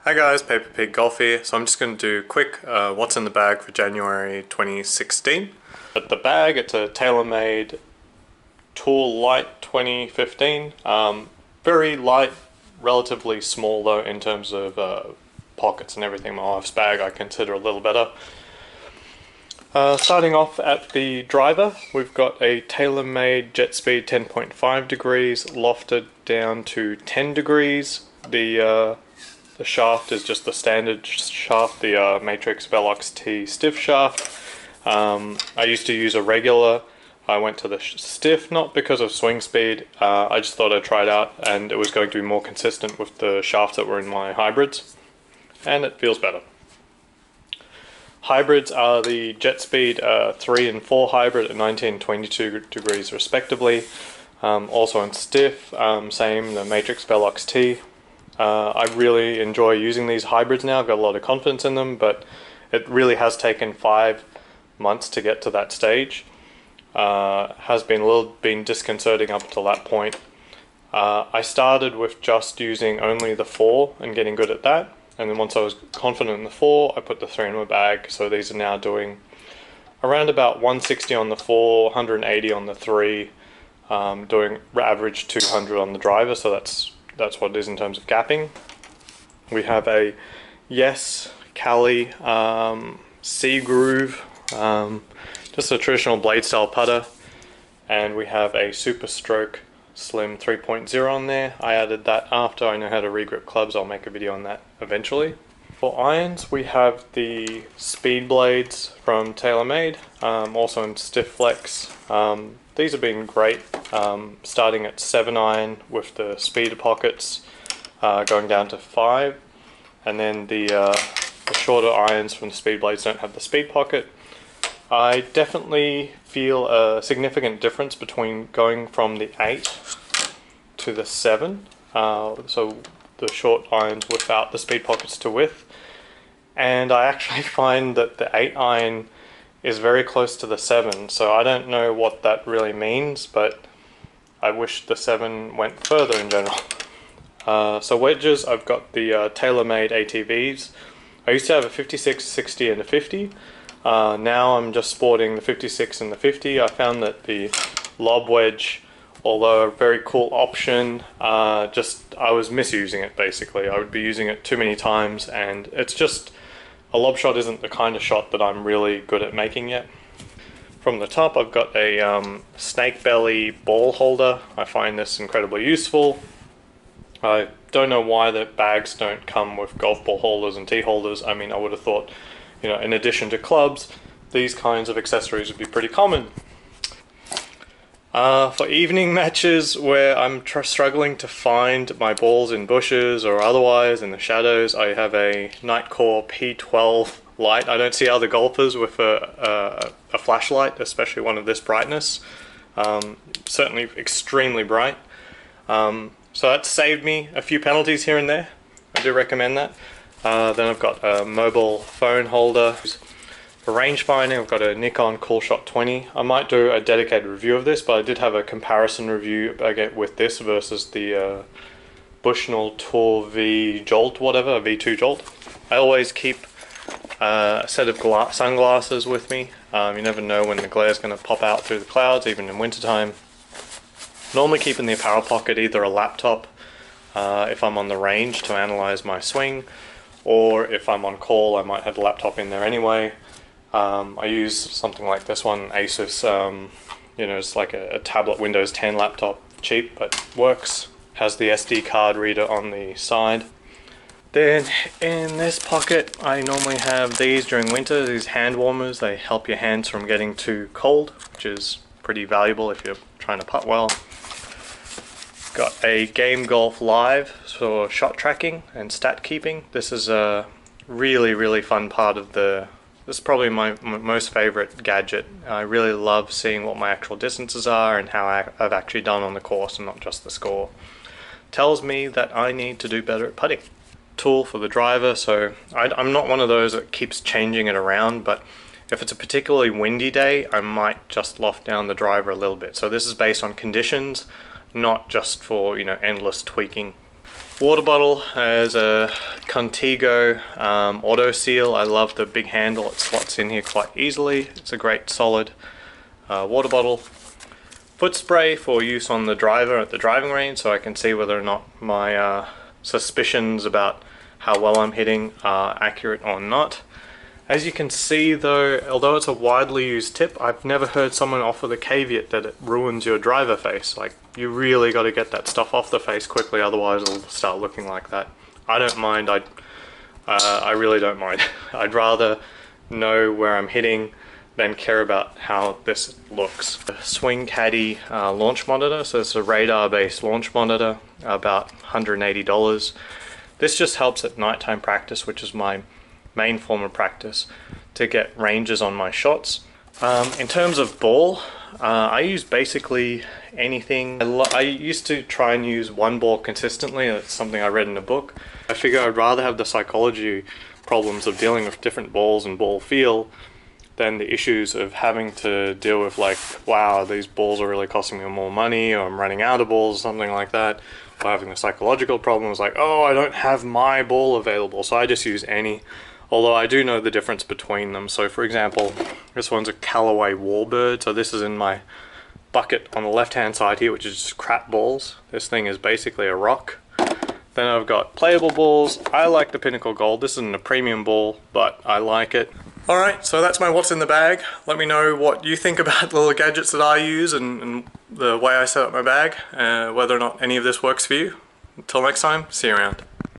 Hi guys, Paper Pig Golf here. So I'm just going to do a quick what's in the bag for January 2016. At the bag, it's a Taylormade Tool Light 2015. Very light, relatively small though in terms of pockets and everything. My wife's bag I consider a little better. Starting off at the driver, we've got a Taylormade JetSpeed 10.5 degrees lofted down to 10 degrees. The shaft is just the standard shaft, the Matrix Velox T stiff shaft. I used to use a regular. I went to the stiff, not because of swing speed. I just thought I'd try it out, and it was going to be more consistent with the shafts that were in my hybrids, and it feels better. Hybrids are the JetSpeed 3 and 4 hybrid at 19 and 22 degrees respectively. Also in stiff, same, the Matrix Velox T. I really enjoy using these hybrids now. I've got a lot of confidence in them, but it really has taken 5 months to get to that stage. Has been disconcerting up until that point. I started with just using only the 4 and getting good at that. And then once I was confident in the 4, I put the 3 in my bag. So these are now doing around about 160 on the 4, 180 on the 3, doing average 200 on the driver. So that's what it is in terms of gapping. We have a Callie C groove, just a traditional blade style putter, and we have a SuperStroke Slim 3.0 on there. I added that after I know how to regrip clubs. I'll make a video on that eventually. For irons, we have the SpeedBladez from Taylormade, also in stiff flex. These have been great, starting at 7 iron with the speeder pockets, going down to 5, and then the shorter irons from the SpeedBladez don't have the speed pocket. I definitely feel a significant difference between going from the 8 to the 7, so the short irons without the speed pockets to width, and I actually find that the 8 iron is very close to the 7, so I don't know what that really means, but I wish the 7 went further in general. So wedges, I've got the Taylormade ATVs. I used to have a 56, 60 and a 50. Now I'm just sporting the 56 and the 50. I found that the lob wedge, although a very cool option, I was misusing it basically. I would be using it too many times, and it's just, a lob shot isn't the kind of shot that I'm really good at making yet. From the top, I've got a snake belly ball holder. I find this incredibly useful. I don't know why the bags don't come with golf ball holders and tee holders. I mean, I would have thought, you know, in addition to clubs, these kinds of accessories would be pretty common. For evening matches where I'm struggling to find my balls in bushes or otherwise in the shadows, I have a Nitecore P12 light. I don't see other golfers with a flashlight, especially one of this brightness. Certainly extremely bright. So that's saved me a few penalties here and there. I do recommend that. Then I've got a mobile phone holder. For range finding, I've got a Nikon Coolshot 20. I might do a dedicated review of this, but I did have a comparison review with this versus the Bushnell Tour V Jolt, whatever, V2 Jolt. I always keep a set of sunglasses with me. You never know when the glare is going to pop out through the clouds, even in wintertime. Normally keep in the apparel pocket either a laptop if I'm on the range to analyze my swing, or if I'm on call I might have a laptop in there anyway. I use something like this one, Asus, you know, it's like a tablet Windows 10 laptop, cheap but works, has the SD card reader on the side. Then in this pocket I normally have these during winter, these hand warmers. They help your hands from getting too cold, which is pretty valuable if you're trying to putt well. Got a Game Golf Live for shot tracking and stat keeping. This is a really fun part of this is probably my most favorite gadget. I really love seeing what my actual distances are and how I've actually done on the course and not just the score. Tells me that I need to do better at putting. Tool for the driver, so I'm not one of those that keeps changing it around, but if it's a particularly windy day, I might just loft down the driver a little bit. So this is based on conditions, not just for, you know, endless tweaking. Water bottle has a Contigo Auto Seal. I love the big handle, it slots in here quite easily. It's a great solid water bottle. Foot spray for use on the driver at the driving range, so I can see whether or not my suspicions about how well I'm hitting are accurate or not. As you can see though, although it's a widely used tip, I've never heard someone offer the caveat that it ruins your driver face. Like, you really got to get that stuff off the face quickly, otherwise it'll start looking like that. I don't mind, I really don't mind. I'd rather know where I'm hitting than care about how this looks. The Swing Caddy launch monitor, so it's a radar based launch monitor, about $180. This just helps at nighttime practice, which is my main form of practice, to get ranges on my shots. In terms of ball, I use basically anything. I used to try and use one ball consistently. That's something I read in a book. I figure I'd rather have the psychology problems of dealing with different balls and ball feel than the issues of having to deal with, like, wow, these balls are really costing me more money, or I'm running out of balls, something like that. Or having the psychological problems like, oh, I don't have my ball available, so I just use any. Although I do know the difference between them. So for example, this one's a Callaway Warbird, so this is in my bucket on the left hand side here, which is just crap balls. This thing is basically a rock. Then I've got playable balls. I like the Pinnacle Gold. This isn't a premium ball, but I like it. Alright, so that's my what's in the bag. Let me know what you think about the little gadgets that I use and the way I set up my bag, whether or not any of this works for you. Until next time, see you around.